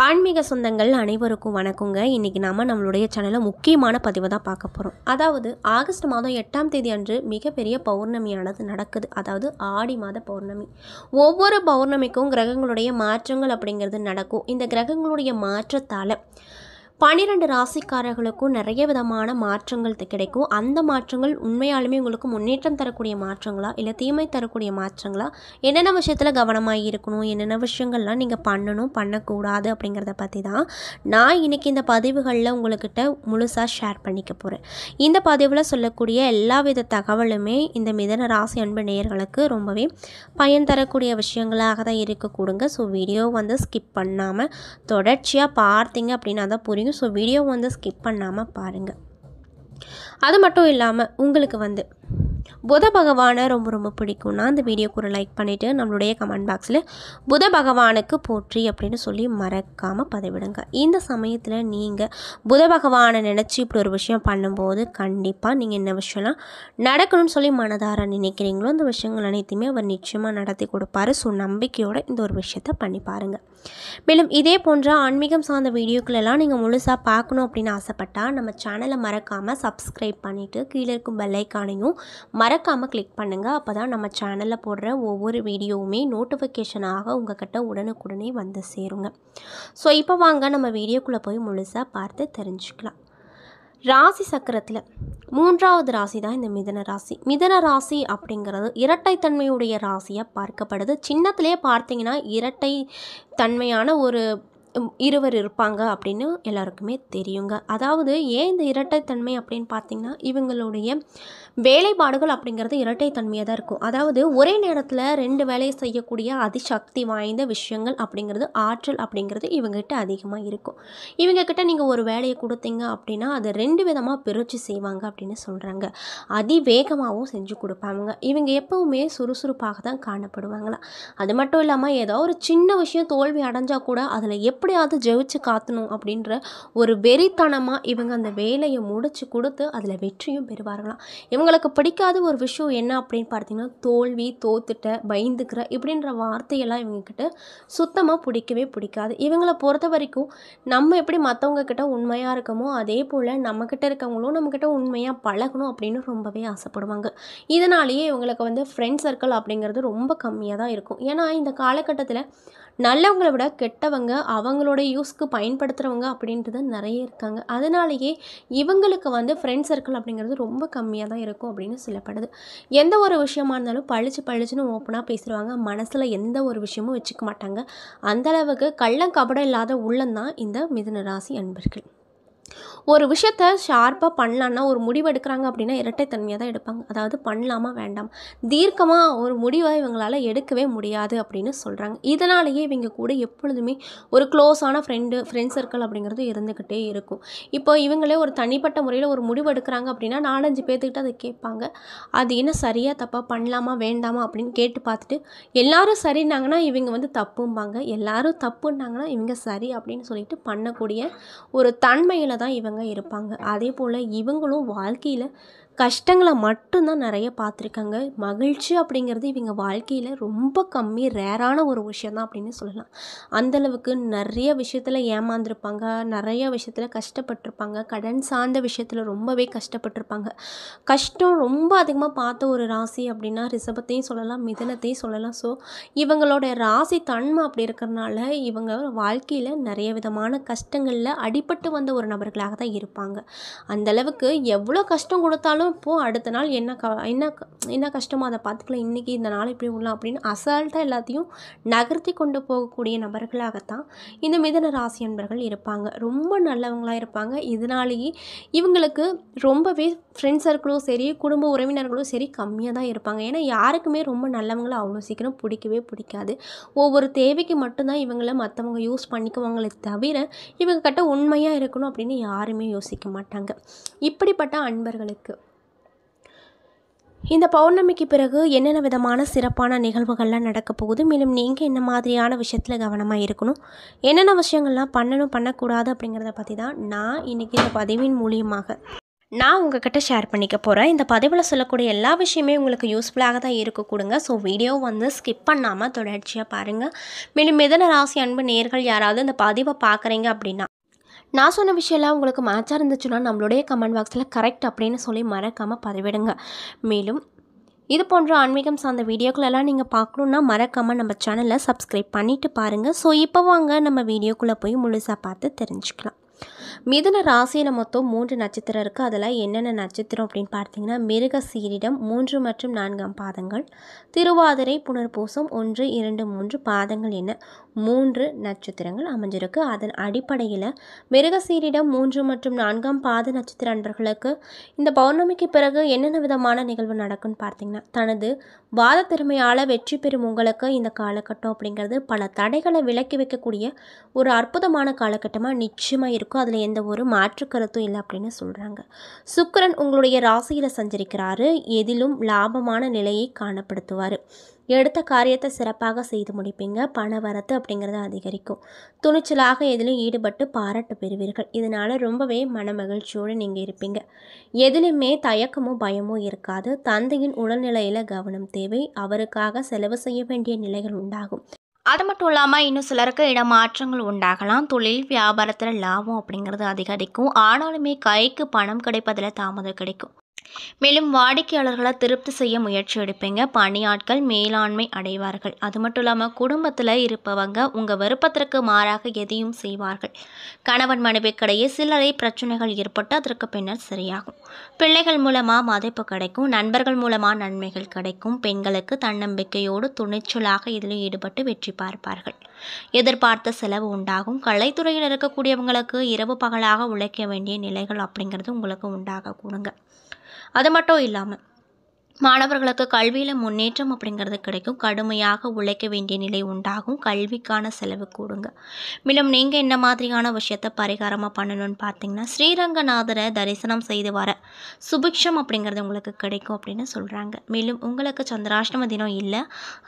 ஆன்மீக சொந்தங்கள் அனைவருக்கும் வணக்கங்க. இன்றைக்கி நம்மளுடைய சேனலில் முக்கியமான பதிவை தான் பார்க்க போகிறோம். அதாவது ஆகஸ்ட் மாதம் 8ஆம் தேதி அன்று மிகப்பெரிய பௌர்ணமியானது நடக்குது. அதாவது ஆடி மாத பௌர்ணமி. ஒவ்வொரு பௌர்ணமிக்கும் கிரகங்களுடைய மாற்றங்கள் அப்படிங்கிறது நடக்கும். இந்த கிரகங்களுடைய மாற்றத்தால் 12 ராசிக்காரர்களுக்கும் நிறைய விதமான மாற்றங்கள் கிடைக்கும். அந்த மாற்றங்கள் உண்மையாலுமே உங்களுக்கு முன்னேற்றம் தரக்கூடிய மாற்றங்களா, இல்லை தீமை தரக்கூடிய மாற்றங்களா, என்னென்ன விஷயத்தில் கவனமாக இருக்கணும், என்னென்ன விஷயங்கள்லாம் நீங்கள் பண்ணணும் பண்ணக்கூடாது அப்படிங்கிறத பற்றி தான் நான் இன்றைக்கி இந்த பதிவுகளில் உங்கள்கிட்ட முழுசாக ஷேர் பண்ணிக்க போகிறேன். இந்த பதிவில் சொல்லக்கூடிய எல்லா வித தகவலுமே இந்த மிதன ராசி அன்பு நேயர்களுக்கு ரொம்பவே பயன் தரக்கூடிய விஷயங்களாக தான் இருக்கக்கூடுங்க. ஸோ வீடியோ ஸ்கிப் பண்ணாமல் தொடர்ச்சியாக பார்த்தீங்க அப்படின்னா தான் புரியும். ஸோ வீடியோ ஸ்கிப் பண்ணாமல் பாருங்கள். அது மட்டும் இல்லாமல் உங்களுக்கு புத பகவானை ரொம்ப ரொம்ப பிடிக்கும்னா அந்த வீடியோக்கு ஒரு லைக் பண்ணிவிட்டு நம்மளுடைய கமெண்ட் பாக்ஸில் புத பகவானுக்கு போற்றி அப்படின்னு சொல்லி மறக்காமல் பதிவிடுங்க. இந்த சமயத்தில் நீங்கள் புத பகவானை நினச்சி இப்படி ஒரு விஷயம் பண்ணும்போது கண்டிப்பாக நீங்கள் என்ன விஷயம்லாம் நடக்கணும்னு சொல்லி மனதார நினைக்கிறீங்களோ அந்த விஷயங்கள் அனைத்தையுமே அவர் நிச்சயமாக நடத்தி கொடுப்பாரு. ஸோ நம்பிக்கையோடு இந்த ஒரு விஷயத்தை பண்ணி பாருங்கள். மேலும் இதே போன்ற ஆன்மீகம் சார்ந்த வீடியோக்களெல்லாம் நீங்கள் முழுசாக பார்க்கணும் அப்படின்னு ஆசைப்பட்டால் நம்ம சேனலை மறக்காமல் சப்ஸ்கிரைப் பண்ணிவிட்டு கீழே இருக்கும் பெல் ஐக்கானையும் மறக்காமல் கிளிக் பண்ணுங்கள். அப்போ தான் நம்ம சேனலில் போடுற ஒவ்வொரு வீடியோவுமே நோட்டிஃபிகேஷனாக உங்கள்கிட்ட உடனுக்குடனே வந்து சேருங்க. ஸோ இப்போ வாங்க நம்ம வீடியோக்குள்ளே போய் முழுசாக பார்த்து தெரிஞ்சுக்கலாம். ராசி சக்கரத்தில் 3வது ராசி தான் இந்த மிதன ராசி. மிதன ராசி அப்படிங்கிறது இரட்டைத்தன்மையுடைய ராசியாக பார்க்கப்படுது. சின்னத்திலே பார்த்தீங்கன்னா இரட்டை தன்மையான ஒரு இருவர் இருப்பாங்க அப்படின்னு எல்லாருக்குமே தெரியுங்க. அதாவது ஏன் இந்த இரட்டைத்தன்மை அப்படின்னு பார்த்தீங்கன்னா இவங்களுடைய வேலைப்பாடுகள் அப்படிங்கிறது இரட்டைத்தன்மையாக தான் இருக்கும். அதாவது ஒரே நேரத்தில் 2 வேலையை செய்யக்கூடிய அதிசக்தி வாய்ந்த விஷயங்கள் அப்படிங்கிறது, ஆற்றல் அப்படிங்கிறது இவங்ககிட்ட அதிகமாக இருக்கும். இவங்கக்கிட்ட நீங்கள் ஒரு வேலையை கொடுத்தீங்க அப்படின்னா அதை 2 விதமாக பிரித்து செய்வாங்க அப்படின்னு சொல்கிறாங்க. அதிவேகமாகவும் செஞ்சு கொடுப்பாங்க. இவங்க எப்பவுமே சுறுசுறுப்பாக தான் காணப்படுவாங்களாம். அது மட்டும் இல்லாமல் ஏதோ ஒரு சின்ன விஷயம் தோல்வி அடைஞ்சால் கூட அதில் எப்படியாவது ஜெயிச்சு காத்தணும் அப்படின்ற ஒரு வெறித்தனமாக இவங்க அந்த வேலையை முடிச்சு கொடுத்து அதில் வெற்றியும் பெறுவார்களாம். இவங்களுக்கு பிடிக்காத ஒரு விஷயம் என்ன அப்படின்னு பார்த்தீங்கன்னா தோல்வி, தோத்துட்ட, பயந்துக்கிற இப்படின்ற வார்த்தையெல்லாம் இவங்கக்கிட்ட சுத்தமாக பிடிக்கவே பிடிக்காது. இவங்களை பொறுத்த வரைக்கும் நம்ம எப்படி மற்றவங்க கிட்ட உண்மையாக இருக்கமோ அதே போல் நம்மக்கிட்ட இருக்கவங்களும் நம்மக்கிட்ட உண்மையாக பழகணும் அப்படின்னு ரொம்பவே ஆசைப்படுவாங்க. இதனாலேயே இவங்களுக்கு ஃப்ரெண்ட் சர்க்கிள் அப்படிங்கிறது ரொம்ப கம்மியாக தான் இருக்கும். ஏன்னா இந்த காலகட்டத்தில் நல்லவங்களை விட கெட்டவங்க அவங்களோட யூஸ்க்கு பயன்படுத்துகிறவங்க அப்படின்றது நிறைய இருக்காங்க. அதனாலேயே இவங்களுக்கு ஃப்ரெண்ட் சர்க்கிள் அப்படிங்கிறது ரொம்ப கம்மியாக தான் இருக்கும் அப்படின்னு சொல்லப்படுது. எந்த ஒரு விஷயமா இருந்தாலும் பளிச்சுன்னு ஓப்பனாக பேசிடுவாங்க. மனசில் எந்த ஒரு விஷயமும் வச்சுக்க மாட்டாங்க. அந்தளவுக்கு கள்ளம் கபடம் இல்லாத உள்ளம்தான் இந்த மிதுன ராசி அன்பர்கள். ஒரு விஷயத்த ஷார்ப்பாக பண்ணலான்னா ஒரு முடிவு எடுக்கிறாங்க அப்படின்னா இரட்டைத்தன்மையாக தான் எடுப்பாங்க. அதாவது பண்ணலாமா வேண்டாம், தீர்க்கமாக ஒரு முடிவை இவங்களால் எடுக்கவே முடியாது அப்படின்னு சொல்கிறாங்க. இதனாலேயே இவங்க கூட எப்பொழுதுமே ஒரு க்ளோஸான ஃப்ரெண்ட் சர்க்கிள் அப்படிங்கிறது இருந்துக்கிட்டே இருக்கும். இப்போ இவங்களே ஒரு தனிப்பட்ட முறையில் ஒரு முடிவு எடுக்கிறாங்க அப்படின்னா 4-5 பேர்த்துக்கிட்ட அதை கேட்பாங்க. அது என்ன சரியாக தப்பாக, பண்ணலாமா வேண்டாமா அப்படின்னு கேட்டு பார்த்துட்டு எல்லாரும் சரின்னாங்கன்னா இவங்க தப்பும்பாங்க, எல்லாரும் தப்புன்னாங்கன்னா இவங்க சரி அப்படின்னு சொல்லிட்டு பண்ணக்கூடிய ஒரு தன்மையில் தான் இவங்க இருப்பாங்க. அதே போல் இவங்களும் வாழ்க்கையில் கஷ்டங்களை மட்டும்தான் நிறைய பார்த்துருக்காங்க. மகிழ்ச்சி அப்படிங்கிறது இவங்க வாழ்க்கையில் ரொம்ப கம்மி, ரேரான ஒரு விஷயந்தான் அப்படின்னு சொல்லலாம். அந்தளவுக்கு நிறைய விஷயத்தில் ஏமாந்துருப்பாங்க, நிறைய விஷயத்தில் கஷ்டப்பட்டிருப்பாங்க, கடன் சார்ந்த விஷயத்தில் ரொம்பவே கஷ்டப்பட்டிருப்பாங்க. கஷ்டம் ரொம்ப அதிகமாக பார்த்த ஒரு ராசி அப்படின்னா ரிஷபத்தையும் சொல்லலாம், மிதுனத்தையும் சொல்லலாம். ஸோ இவங்களோட ராசி தன்மை அப்படி இருக்கிறதுனால இவங்க வாழ்க்கையில் நிறைய விதமான கஷ்டங்களில் அடிபட்டு வந்த ஒரு நபர்களாக தான் இருப்பாங்க. அந்தளவுக்கு எவ்வளோ கஷ்டம் கொடுத்தாலும் இப்போது அடுத்த நாள் என்ன கஷ்டமோ அதை பார்த்துக்கலாம், இன்றைக்கி இந்த நாள் இப்படி விடலாம் அப்படின்னு அசால்ட்டாக எல்லாத்தையும் நகர்த்தி கொண்டு போகக்கூடிய நபர்களாகத்தான் இந்த மிதுன ராசி அன்பர்கள் இருப்பாங்க. ரொம்ப நல்லவங்களாக இருப்பாங்க. இதனாலேயே இவங்களுக்கு ரொம்பவே ஃப்ரெண்ட் சர்க்கிளும் சரி, குடும்ப உறவினர்களும் சரி கம்மியாக தான் இருப்பாங்க. ஏன்னா யாருக்குமே ரொம்ப நல்லவங்களை அவ்வளோ சீக்கிரம் பிடிக்கவே பிடிக்காது. ஒவ்வொரு தேவைக்கு மட்டும்தான் இவங்களை மற்றவங்க யூஸ் பண்ணிக்குவாங்களே தவிர இவங்க கிட்ட உண்மையாக இருக்கணும் அப்படின்னு யாருமே யோசிக்க மாட்டாங்க. இப்படிப்பட்ட அன்பர்களுக்கு இந்த பௌர்ணமிக்கு பிறகு என்னென்ன விதமான சிறப்பான நிகழ்வுகள்லாம் நடக்க போகுது, மேலும் நீங்கள் என்ன மாதிரியான விஷயத்தில் கவனமாக இருக்கணும், என்னென்ன விஷயங்கள்லாம் பண்ணணும் பண்ணக்கூடாது அப்படிங்கிறத பற்றி தான் நான் இன்றைக்கி இந்த பதிவின் மூலியமாக நான் உங்ககிட்ட ஷேர் பண்ணிக்க போகிறேன். இந்த பதிவில் சொல்லக்கூடிய எல்லா விஷயமே உங்களுக்கு யூஸ்ஃபுல்லாக தான் இருக்க கொடுங்க. ஸோ வீடியோ ஸ்கிப் பண்ணாமல் தொடர்ச்சியாக பாருங்கள். மேலும் மிதுன ராசி அன்பு நேயர்கள் யாராவது இந்த பதிவை பார்க்குறீங்க அப்படின்னா, நான் சொன்ன விஷயம்லாம் உங்களுக்கு மேட்சாக இருந்துச்சுன்னா நம்மளுடைய கமெண்ட் பாக்ஸில் கரெக்ட் அப்படின்னு சொல்லி மறக்காமல் பதிவிடுங்க. மேலும் இது போன்ற ஆன்மீகம் சார்ந்த வீடியோக்களெல்லாம் நீங்கள் பார்க்கணுன்னா மறக்காமல் நம்ம சேனலை சப்ஸ்கிரைப் பண்ணிவிட்டு பாருங்கள். ஸோ இப்போ வாங்க நம்ம வீடியோக்குள்ளே போய் முழுசாக பார்த்து தெரிஞ்சுக்கலாம். மிதுன ராசியில் மொத்தம் 3 நட்சத்திரம் இருக்குது. அதில் என்னென்ன நட்சத்திரம் அப்படின்னு பார்த்தீங்கன்னா, மிருகசீரிடம் 3 மற்றும் 4 பாதங்கள், திருவாதிரை, புனர்பூசம் 1, 2, 3 பாதங்கள் என 3 நட்சத்திரங்கள் அமைஞ்சிருக்கு. அதன் அடிப்படையில் மிருகசீரிடம் 3 மற்றும் 4 பாத நட்சத்திர அன்பர்களுக்கு இந்த பௌர்ணமிக்கு பிறகு என்னென்ன விதமான நிகழ்வு நடக்கும்னு பார்த்தீங்கன்னா, தனது வாத திறமையால் வெற்றி பெறும் உங்களுக்கு இந்த காலகட்டம் அப்படிங்கிறது பல தடைகளை விலக்கி வைக்கக்கூடிய ஒரு அற்புதமான காலகட்டமாக நிச்சயமாக இருக்கும். அதில் எந்த ஒரு மாற்று கருத்தும் இல்லை அப்படின்னு சொல்கிறாங்க. சுக்கிரன் உங்களுடைய ராசியில் சஞ்சரிக்கிறாரு. எதிலும் லாபமான நிலையை காணப்படுத்துவார். எடுத்த காரியத்தை சிறப்பாக செய்து முடிப்பீங்க. பண வரத்து அப்படிங்கிறது அதிகரிக்கும். துணிச்சலாக எதிலும் ஈடுபட்டு பாராட்டு பெறுவீர்கள். இதனால் ரொம்பவே மன மகிழ்ச்சியோடு நீங்கள் இருப்பீங்க. எதிலுமே தயக்கமோ பயமோ இருக்காது. தந்தையின் உடல்நிலையில் கவனம் தேவை. அவருக்காக செலவு செய்ய வேண்டிய நிலைகள் உண்டாகும். அது மட்டும் இல்லாமல் இன்னும் சிலருக்கு இடமாற்றங்கள் உண்டாகலாம். தொழில் வியாபாரத்தில் லாபம் அப்படிங்கிறது அதிகரிக்கும். ஆனாலுமே கைக்கு பணம் கிடைப்பதில் தாமதம் கிடைக்கும். மேலும் வாடிக்கையாளர்களை திருப்தி செய்ய முயற்சி எடுப்பீங்க. பணியாட்கள் மேலாண்மை அடைவார்கள். அது மட்டும் இல்லாமல் குடும்பத்தில் இருப்பவங்க உங்கள் விருப்பத்திற்கு மாறாக எதையும் செய்வார்கள். கணவன் மனைவிக்கிடையே சிலரை பிரச்சனைகள் ஏற்பட்டு அதற்கு பின்னர் சரியாகும். பிள்ளைகள் மூலமாக மதிப்பு கிடைக்கும். நண்பர்கள் மூலமாக நன்மைகள் கிடைக்கும். பெண்களுக்கு தன்னம்பிக்கையோடு துணிச்சலாக இதில் ஈடுபட்டு வெற்றி பார்ப்பார்கள். எதிர்பார்த்த செலவு உண்டாகும். கலைத்துறையில் இருக்கக்கூடியவங்களுக்கு இரவு பகலாக உழைக்க வேண்டிய நிலைகள் அப்படிங்கிறது உங்களுக்கு உண்டாக கூடுங்க. அது மட்டும் இல்லாமல் மாணவர்களுக்கு கல்வியில் முன்னேற்றம் அப்படிங்கிறது கிடைக்கும். கடுமையாக உழைக்க வேண்டிய நிலை உண்டாகும். கல்விக்கான செலவு கூடுங்க. மேலும் நீங்கள் என்ன மாதிரியான விஷயத்தை பரிகாரமாக பண்ணணும்னு பார்த்தீங்கன்னா, ஸ்ரீரங்கநாதரை தரிசனம் செய்து வர சுபிக்ஷம் அப்படிங்கிறது உங்களுக்கு கிடைக்கும் அப்படின்னு சொல்கிறாங்க. மேலும் உங்களுக்கு சந்திராஷ்டம தினம் இல்லை.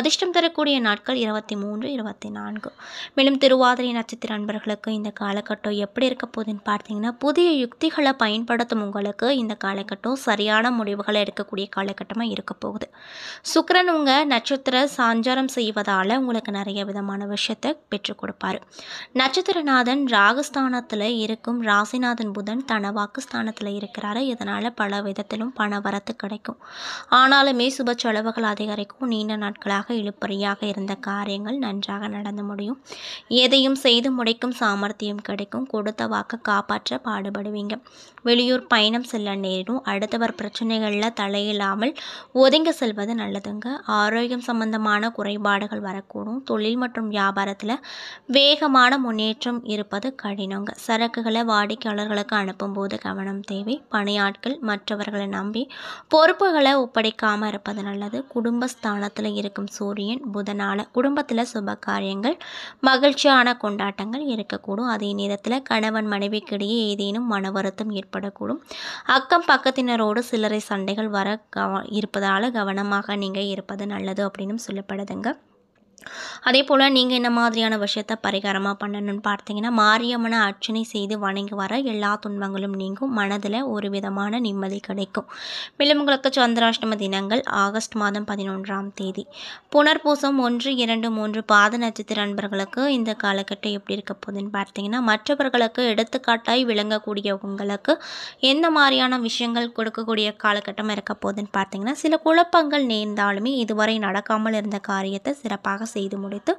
அதிர்ஷ்டம் தரக்கூடிய நாட்கள் 23, 24. மேலும் திருவாதிரை நட்சத்திர அன்பர்களுக்கு இந்த காலகட்டம் எப்படி இருக்க போகுதுன்னு பார்த்தீங்கன்னா, புதிய யுக்திகளை பயன்படுத்தும் உங்களுக்கு இந்த காலகட்டம் சரியான முடிவுகளை எடுக்கக்கூடிய காலகட்டம் இருக்க போகுது. சுக்கிரன் உங்க நட்சத்திர சஞ்சாரம் செய்வதால உங்களுக்கு நிறைய விதமான விஷயத்தை பெற்றுக் கொடுப்பாரு. நட்சத்திரநாதன் ராகுஸ்தானத்தில் இருக்கும். ராசிநாதன் புதன் தனவாக்கு ஸ்தானத்தில் இருக்கிறாரு. இதனால பல விதத்திலும் பண வரத்து கிடைக்கும். ஆனாலுமே சுப செலவுகள் அதிகரிக்கும். நீண்ட நாட்களாக இழுபறியாக இருந்த காரியங்கள் நன்றாக நடந்து முடியும். எதையும் செய்து முடிக்கும் சாமர்த்தியம் கிடைக்கும். கொடுத்த வாக்கு காப்பாற்ற பாடுபடுவீங்க. வெளியூர் பயணம் செல்ல நேரிடும். அடுத்தவர் பிரச்சனைகளில் தலையில்லாமல் ஒதுங்கி செல்வது நல்லதுங்க. ஆரோக்கியம் சம்பந்தமான குறைபாடுகள் வரக்கூடும். தொழில் மற்றும் வியாபாரத்தில் வேகமான முன்னேற்றம் இருப்பது கடினங்க. சரக்குகளை வாடிக்கையாளர்களுக்கு அனுப்பும்போது கவனம் தேவை. பணியாட்கள் மற்றவர்களை நம்பி பொறுப்புகளை ஒப்படைக்காமல் இருப்பது நல்லது. குடும்பஸ்தானத்தில் இருக்கும் சூரியன் புதனால குடும்பத்தில் சுப காரியங்கள் மகிழ்ச்சியான கொண்டாட்டங்கள் இருக்கக்கூடும். அதே நேரத்தில் கணவன் மனைவிக்கிடையே ஏதேனும் மன வருத்தம் ஏற்படக்கூடும். அக்கம் பக்கத்தினரோடு சிலரை சண்டைகள் வர இருப்பதால் கவனமாக நீங்கள் இருப்பது நல்லது அப்படின்னு சொல்லப்படுதுங்க. அதே போல் நீங்கள் என்ன மாதிரியான விஷயத்தை பரிகாரமாக பண்ணணும்னு பார்த்தீங்கன்னா, மாரியம்மனை அர்ச்சனை செய்து வணங்கி வர எல்லா துன்பங்களும் நீங்கும். மனதில் ஒரு விதமான நிம்மதி கிடைக்கும். மேலும் உங்களுக்கு சந்திராஷ்டம தினங்கள் ஆகஸ்ட் மாதம் 11ஆம் தேதி. புனர்பூசம் 1, 2, 3 பாத நட்சத்திர அன்பர்களுக்கு இந்த காலகட்டம் எப்படி இருக்க போகுதுன்னு பார்த்தீங்கன்னா, மற்றவர்களுக்கு எடுத்துக்காட்டாய் விளங்கக்கூடிய உங்களுக்கு எந்த மாதிரியான விஷயங்கள் கொடுக்கக்கூடிய காலகட்டமாக இருக்க போகுதுன்னு பார்த்தீங்கன்னா, சில குழப்பங்கள் நேர்ந்தாலுமே இதுவரை நடக்காமல் இருந்த காரியத்தை சிறப்பாக செய்து முடித்து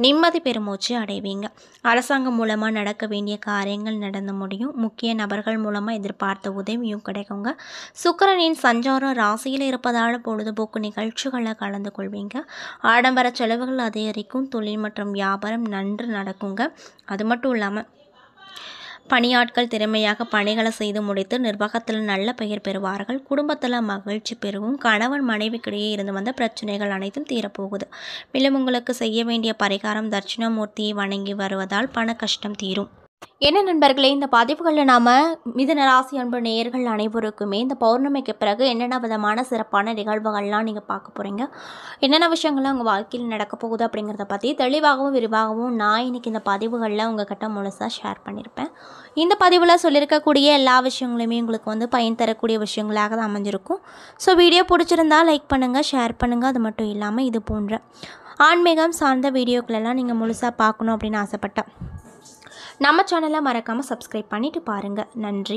நிம்மதி பெருமூச்சு அடைவீங்க. அரசாங்கம் மூலமாக நடக்க வேண்டிய காரியங்கள் நடந்து முடியும். முக்கிய நபர்கள் மூலமாக எதிர்பார்த்த உதவியும் கிடைக்குங்க. சுக்கிரனின் சஞ்சாரம் ராசியில் இருப்பதால் பொழுதுபோக்கு நிகழ்ச்சிகளில் கலந்து கொள்வீங்க. ஆடம்பர செலவுகள் அதிகரிக்கும். தொழில் மற்றும் வியாபாரம் நன்று நடக்குங்க. அது மட்டும் இல்லாமல் பணியாட்கள் திறமையாக பணிகளை செய்து முடித்து நிர்வாகத்தில் நல்ல பெயர் பெறுவார்கள். குடும்பத்தில் மகிழ்ச்சி பெருகும். கணவன் மனைவிக்கிடையே இருந்து வந்த பிரச்சனைகள் அனைத்தும் தீரப்போகுது. மேலும் உங்களுக்கு செய்ய வேண்டிய பரிகாரம் தட்சிணாமூர்த்தியை வணங்கி வருவதால் பண கஷ்டம் தீரும். என்ன நண்பர்களே, இந்த பதிவுகளில் நாம் மிதுன ராசி அன்பு நேயர்கள் அனைவருக்குமே இந்த பௌர்ணமிக்கு பிறகு என்னென்ன விதமான சிறப்பான நிகழ்வுகள்லாம் நீங்கள் பார்க்க போகிறீங்க, என்னென்ன விஷயங்கள்லாம் உங்கள் வாழ்க்கையில் நடக்க போகுது அப்படிங்கிறத பற்றி தெளிவாகவும் விரிவாகவும் நான் இன்றைக்கி இந்த பதிவுகளில் உங்கள்கிட்ட முழுசாக ஷேர் பண்ணியிருப்பேன். இந்த பதிவில் சொல்லியிருக்கக்கூடிய எல்லா விஷயங்களுமே உங்களுக்கு பயன் தரக்கூடிய விஷயங்களாக தான் அமைஞ்சிருக்கும். ஸோ வீடியோ பிடிச்சிருந்தால் லைக் பண்ணுங்கள், ஷேர் பண்ணுங்கள். அது மட்டும் இல்லாமல் இது போன்ற ஆன்மீகம் சார்ந்த வீடியோக்களெல்லாம் நீங்கள் முழுசாக பார்க்கணும் அப்படின்னு ஆசைப்பட்டேன் நம்ம சேனலை மறக்காமல் சப்ஸ்கிரைப் பண்ணிவிட்டு பாருங்கள். நன்றி.